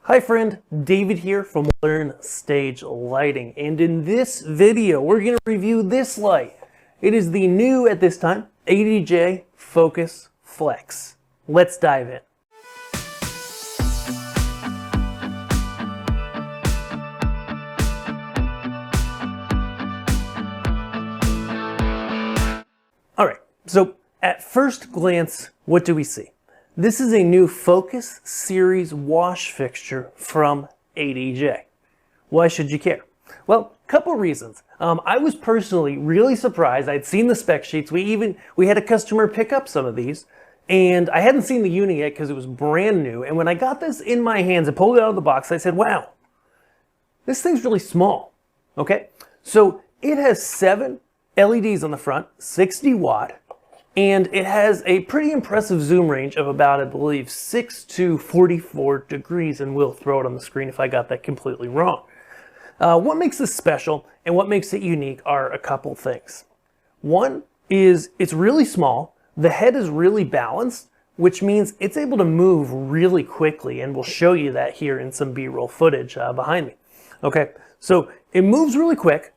Hi friend, David here from Learn Stage Lighting, and in this video we're going to review this light. It is the new, at this time, ADJ Focus Flex. Let's dive in. Alright, so at first glance, what do we see? This is a new Focus Series wash fixture from ADJ. Why should you care? Well, a couple reasons. I was personally really surprised. I'd seen the spec sheets. We had a customer pick up some of these, and I hadn't seen the unit yet because it was brand new. And when I got this in my hands and pulled it out of the box, I said, wow, this thing's really small. Okay, so it has 7 LEDs on the front, 60 watt. And it has a pretty impressive zoom range of about, I believe, 6 to 44 degrees, and we'll throw it on the screen if I got that completely wrong. What makes this special and what makes it unique are a couple things. One is it's really small, the head is really balanced, which means it's able to move really quickly, and we'll show you that here in some B-roll footage behind me. Okay, so it moves really quick,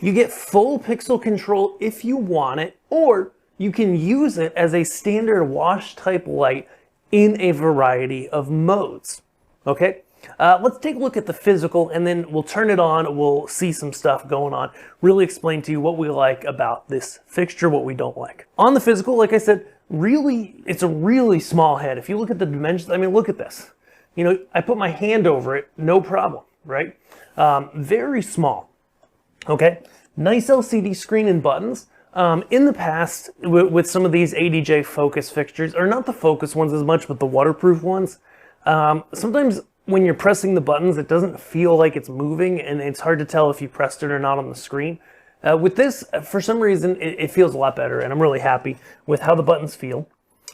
you get full pixel control if you want it, or you can use it as a standard wash type light in a variety of modes. Okay, let's take a look at the physical and then we'll turn it on, we'll see some stuff going on, really explain to you what we like about this fixture, what we don't like. On the physical, like I said, really, it's a really small head. If you look at the dimensions, I mean, look at this. You know, I put my hand over it, no problem, right? Very small, okay? Nice LCD screen and buttons. In the past, with some of these ADJ Focus fixtures, or not the Focus ones as much, but the waterproof ones, sometimes when you're pressing the buttons, it doesn't feel like it's moving, and it's hard to tell if you pressed it or not on the screen. With this, for some reason, it feels a lot better, and I'm really happy with how the buttons feel.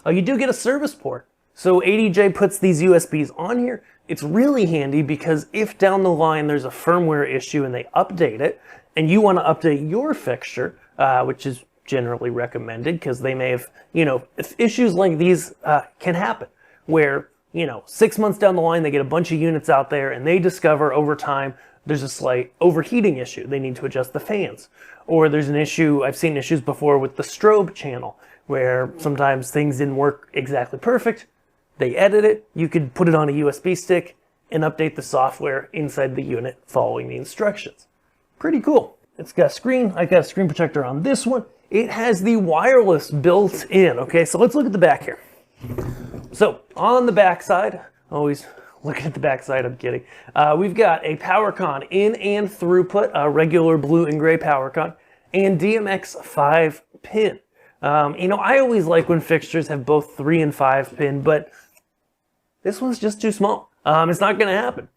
You do get a service port. So ADJ puts these USBs on here. It's really handy because if down the line there's a firmware issue and they update it, and you want to update your fixture, which is generally recommended because they may have, if issues like these can happen where, 6 months down the line, they get a bunch of units out there and they discover over time there's a slight overheating issue. They need to adjust the fans. Or there's an issue, I've seen issues before with the strobe channel where sometimes things didn't work exactly perfect. They edit it. You could put it on a USB stick and update the software inside the unit following the instructions. Pretty cool. It's got a screen. I got a screen protector on this one. It has the wireless built in. Okay, so let's look at the back here. So on the back side, always looking at the back side, I'm kidding. We've got a PowerCon in and throughput, a regular blue and gray PowerCon, and DMX 5 pin. I always like when fixtures have both 3 and 5 pin, but this one's just too small. It's not going to happen.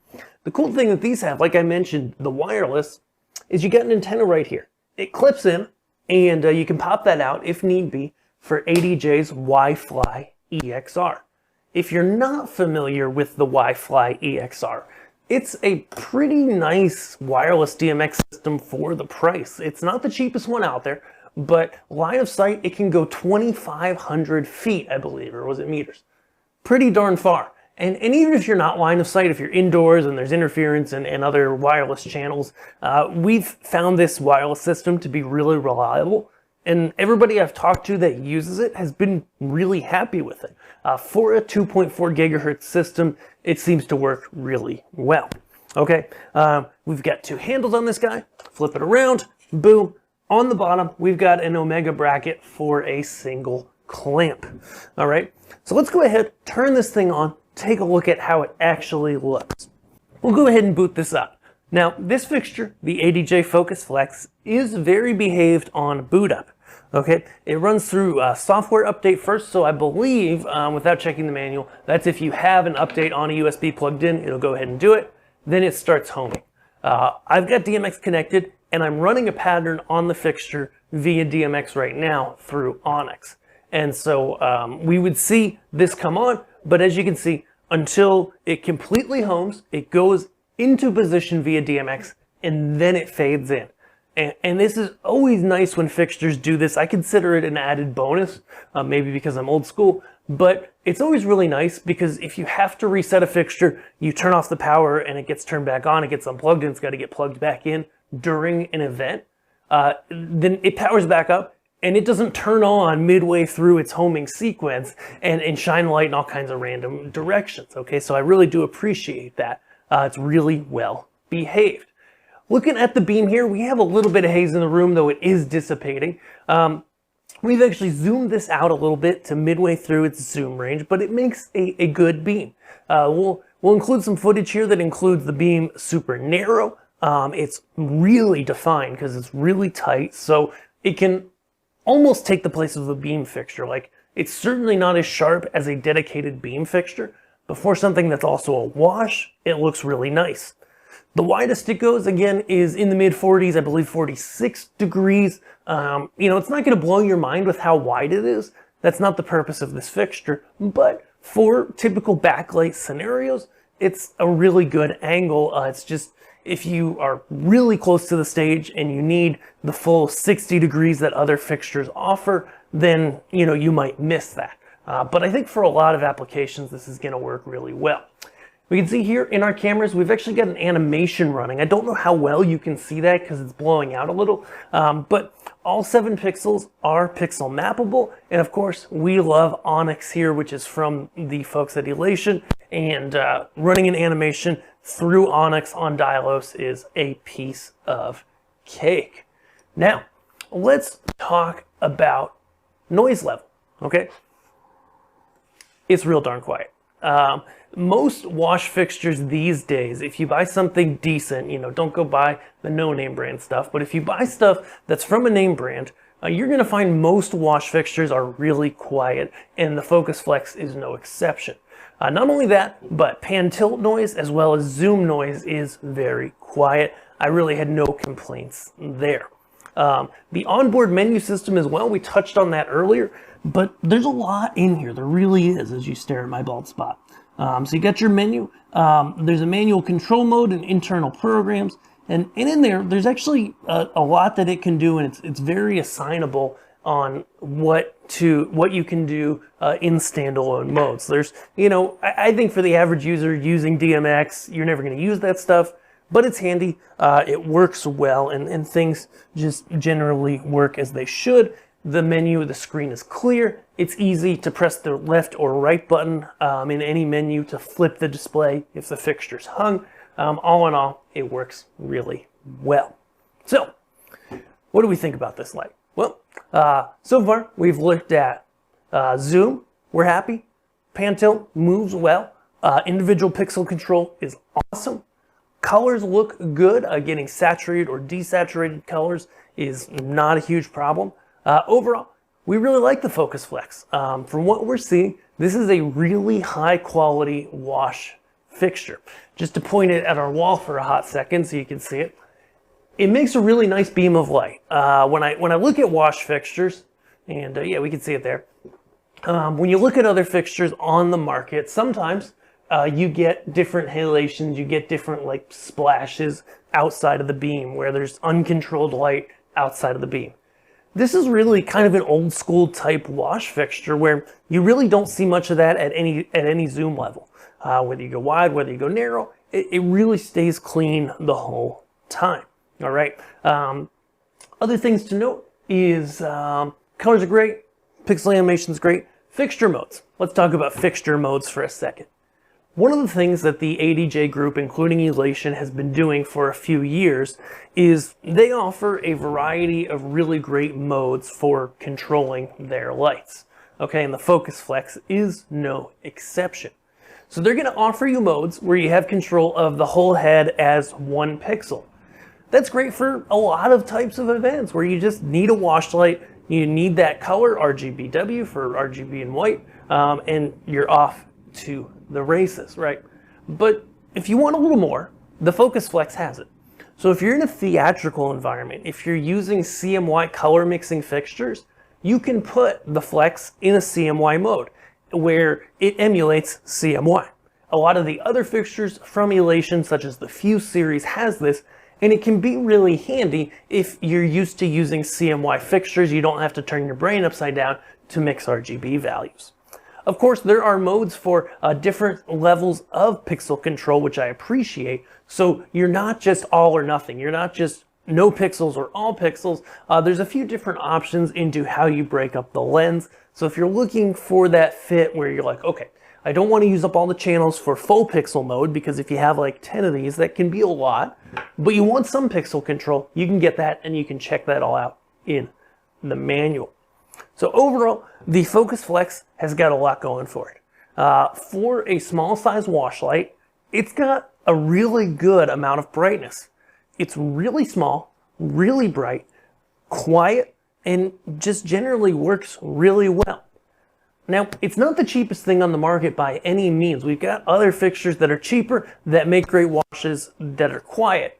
The cool thing that these have, like I mentioned, the wireless, is you get an antenna right here. It clips in, and you can pop that out if need be for ADJ's Wi-Fi EXR. If you're not familiar with the Wi-Fi EXR, it's a pretty nice wireless DMX system for the price. It's not the cheapest one out there, but line of sight, it can go 2,500 feet, I believe, or was it meters? Pretty darn far. And even if you're not line of sight, if you're indoors and there's interference and other wireless channels, we've found this wireless system to be really reliable. And everybody I've talked to that uses it has been really happy with it. For a 2.4 gigahertz system, it seems to work really well. Okay, we've got 2 handles on this guy. Flip it around, boom. On the bottom, we've got an Omega bracket for a single clamp. All right, so let's go ahead, turn this thing on, take a look at how it actually looks. We'll go ahead and boot this up. Now, this fixture, the ADJ Focus Flex, is very behaved on boot up. Okay, it runs through a software update first, so I believe, without checking the manual, that's if you have an update on a USB plugged in, it'll go ahead and do it. Then it starts homing. I've got DMX connected, and I'm running a pattern on the fixture via DMX right now through Onyx. And so we would see this come on, but as you can see, until it completely homes, it goes into position via DMX, and then it fades in. And this is always nice when fixtures do this. I consider it an added bonus, maybe because I'm old school, but it's always really nice because if you have to reset a fixture, you turn off the power and it gets turned back on, it gets unplugged and it's got to get plugged back in during an event, then it powers back up and it doesn't turn on midway through its homing sequence and shine light in all kinds of random directions. Okay, so I really do appreciate that. It's really well behaved. Looking at the beam here, we have a little bit of haze in the room, though it is dissipating. We've actually zoomed this out a little bit to midway through its zoom range, but it makes a good beam. We'll include some footage here that includes the beam super narrow. It's really defined because it's really tight, so it can almost take the place of a beam fixture. Like, it's certainly not as sharp as a dedicated beam fixture, but for something that's also a wash, it looks really nice. The widest it goes, again, is in the mid-40s, I believe 46 degrees. It's not going to blow your mind with how wide it is. That's not the purpose of this fixture, but for typical backlight scenarios, it's a really good angle. It's just, if you are really close to the stage and you need the full 60 degrees that other fixtures offer, then, you might miss that. But I think for a lot of applications, this is going to work really well. We can see here in our cameras, we've actually got an animation running. I don't know how well you can see that because it's blowing out a little, but all 7 pixels are pixel mappable. And of course, we love Onyx here, which is from the folks at Elation, and running an animation through Onyx on Dialos is a piece of cake. Now, let's talk about noise level, okay? It's real darn quiet. Most wash fixtures these days, if you buy something decent, don't go buy the no-name brand stuff, but if you buy stuff that's from a name brand, you're going to find most wash fixtures are really quiet, and the Focus Flex is no exception. Not only that, but pan tilt noise as well as zoom noise is very quiet. I really had no complaints there. The onboard menu system as well, we touched on that earlier, but there's a lot in here. There really is, as you stare at my bald spot. So you got your menu. There's a manual control mode and internal programs. And in there, there's actually a lot that it can do, and it's very assignable on what you can do in standalone modes. There's, I think for the average user using DMX, you're never going to use that stuff, but it's handy. It works well, and things just generally work as they should. The menu, the screen is clear. It's easy to press the left or right button in any menu to flip the display if the fixture's hung. All in all, it works really well. So, what do we think about this light? Well, so far we've looked at zoom, we're happy. Pan tilt moves well. Individual pixel control is awesome. Colors look good. Getting saturated or desaturated colors is not a huge problem. Overall, we really like the Focus Flex. From what we're seeing, this is a really high quality wash fixture. Just to point it at our wall for a hot second so you can see it, it makes a really nice beam of light. When I look at wash fixtures, and yeah, we can see it there. When you look at other fixtures on the market, sometimes you get different halations, you get different like splashes outside of the beam where there's uncontrolled light outside of the beam. This is really kind of an old school type wash fixture where you really don't see much of that at any zoom level. Whether you go wide, whether you go narrow, it really stays clean the whole time. All right. Other things to note is colors are great, pixel animation is great. Fixture modes. Let's talk about fixture modes for a second. One of the things that the ADJ group, including Elation, has been doing for a few years is they offer a variety of really great modes for controlling their lights. Okay, and the Focus Flex is no exception. So they're going to offer you modes where you have control of the whole head as 1 pixel. That's great for a lot of types of events where you just need a wash light, you need that color, RGBW for RGB and white, and you're off to the races, right? But if you want a little more, the Focus Flex has it. So if you're in a theatrical environment, if you're using CMY color mixing fixtures, you can put the Flex in a CMY mode where it emulates CMY. A lot of the other fixtures from Elation, such as the Fuse series, has this, and it can be really handy if you're used to using CMY fixtures. You don't have to turn your brain upside down to mix RGB values. Of course, there are modes for different levels of pixel control, which I appreciate. So you're not just all or nothing. You're not just no pixels or all pixels. There's a few different options into how you break up the lens. So if you're looking for that fit where you're like, okay, I don't want to use up all the channels for full pixel mode, because if you have like 10 of these, that can be a lot, but you want some pixel control, you can get that, and you can check that all out in the manual. So overall, the Focus Flex has got a lot going for it. For a small size wash light, it's got a really good amount of brightness. It's really small, really bright, quiet, and just generally works really well. Now, it's not the cheapest thing on the market by any means. We've got other fixtures that are cheaper that make great washes that are quiet.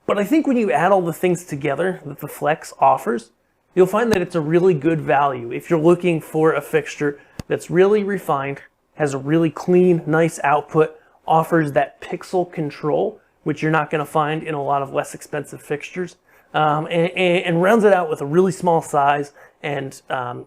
But I think when you add all the things together that the Flex offers, you'll find that it's a really good value if you're looking for a fixture that's really refined, has a really clean, nice output, offers that pixel control, which you're not going to find in a lot of less expensive fixtures, and rounds it out with a really small size and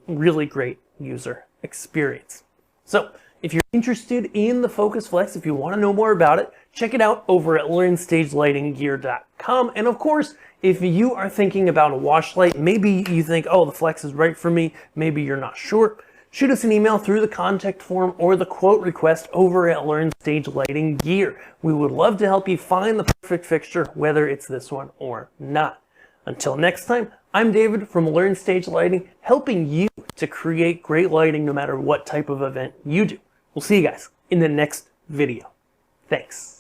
really great user experience. So if you're interested in the Focus Flex, if you want to know more about it, check it out over at learnstagelightinggear.com. And of course, if you are thinking about a wash light, maybe you think, oh, the Flex is right for me, maybe you're not sure, shoot us an email through the contact form or the quote request over at Learn Stage Lighting Gear. We would love to help you find the perfect fixture, whether it's this one or not. Until next time, I'm David from Learn Stage Lighting, helping you to create great lighting no matter what type of event you do. We'll see you guys in the next video. Thanks.